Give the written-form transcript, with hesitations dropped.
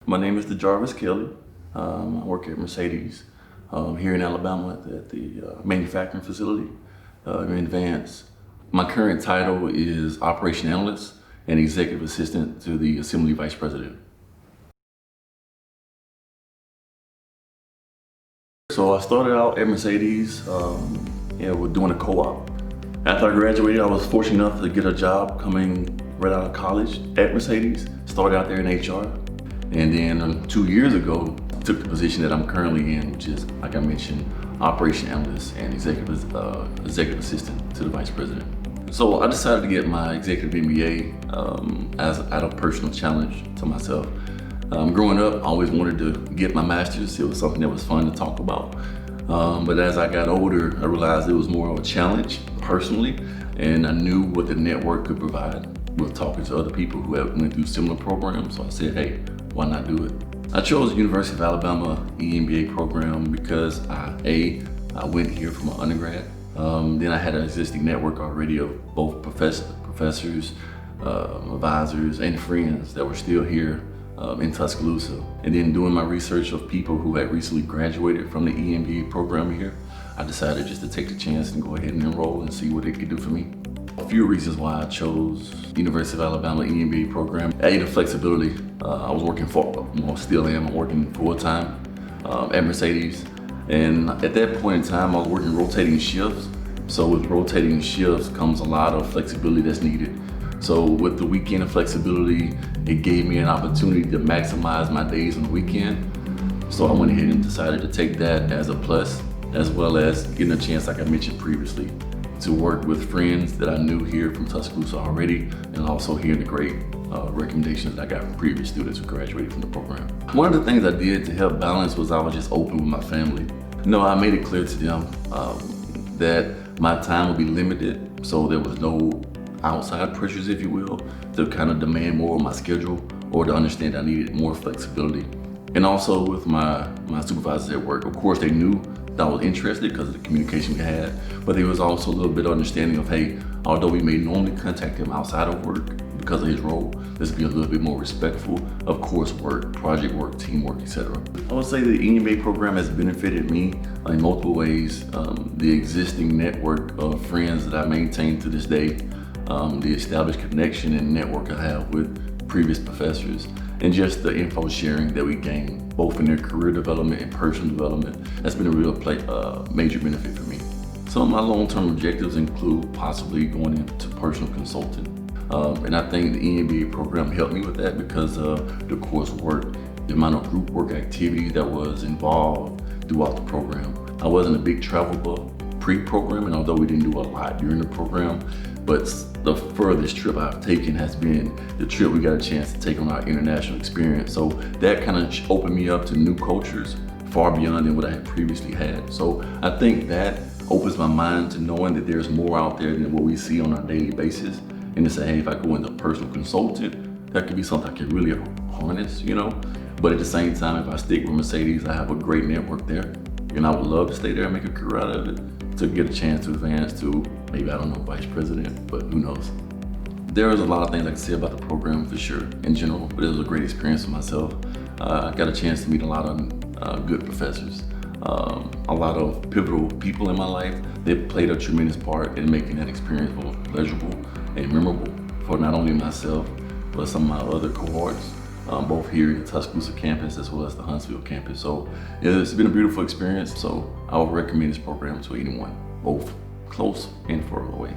My name is DeJarvis Kelly. I work at Mercedes here in Alabama at the manufacturing facility in Vance. My current title is Operation Analyst and Executive Assistant to the Assembly Vice President. So I started out at Mercedes with doing a co-op. After I graduated, I was fortunate enough to get a job coming right out of college at Mercedes. Started out there in HR. And then 2 years ago, took the position that I'm currently in, which is, like I mentioned, Operation Analyst and Executive Assistant to the Vice President. So I decided to get my Executive MBA as a personal challenge to myself. Growing up, I always wanted to get my master's. It was something that was fun to talk about. But as I got older, I realized it was more of a challenge personally, and I knew what the network could provide with talking to other people who have went through similar programs. So I said, hey, why not do it? I chose the University of Alabama EMBA program because I went here from an undergrad. Then I had an existing network already of both professors, advisors, and friends that were still here in Tuscaloosa. And then doing my research of people who had recently graduated from the EMBA program here, I decided just to take the chance and go ahead and enroll and see what it could do for me. A few reasons why I chose University of Alabama EMBA program. The flexibility. I was working still am, I'm working full-time at Mercedes. And at that point in time, I was working rotating shifts. So with rotating shifts comes a lot of flexibility that's needed. So with the weekend flexibility, it gave me an opportunity to maximize my days on the weekend. So I went ahead and decided to take that as a plus, as well as getting a chance, like I mentioned previously, to work with friends that I knew here from Tuscaloosa already, and also hearing the great recommendations that I got from previous students who graduated from the program. One of the things I did to help balance was I was just open with my family. No, I made it clear to them that my time would be limited, so there was no outside pressures, if you will, to kind of demand more of my schedule or to understand I needed more flexibility. And also with my supervisors at work, of course they knew that I was interested because of the communication we had, but there was also a little bit of understanding of, hey, although we may normally contact him outside of work because of his role, let's be a little bit more respectful of course work, project work, teamwork, etc. I would say the EMBA program has benefited me in multiple ways. The existing network of friends that I maintain to this day, the established connection and network I have with previous professors, and just the info sharing that we gain, both in their career development and personal development, that's been a real major benefit for me. Some of my long-term objectives include possibly going into personal consulting. And I think the EMBA program helped me with that because of the coursework, the amount of group work activity that was involved throughout the program. I wasn't a big travel buff pre-program, and although we didn't do a lot during the program, but the furthest trip I've taken has been the trip we got a chance to take on our international experience. So that kind of opened me up to new cultures far beyond than what I had previously had. So I think that opens my mind to knowing that there's more out there than what we see on a daily basis. And to say, hey, if I go into personal consultant, that could be something I can really harness, you know? But at the same time, if I stick with Mercedes, I have a great network there. And I would love to stay there and make a career out of it, to get a chance to advance to maybe, I don't know, vice president, but who knows. There is a lot of things I can say about the program for sure, in general, but it was a great experience for myself. I got a chance to meet a lot of good professors, a lot of pivotal people in my life that played a tremendous part in making that experience both pleasurable and memorable for not only myself, but some of my other cohorts, both here in the Tuscaloosa campus as well as the Huntsville campus. So it's been a beautiful experience. So I would recommend this program to anyone, both close and far away.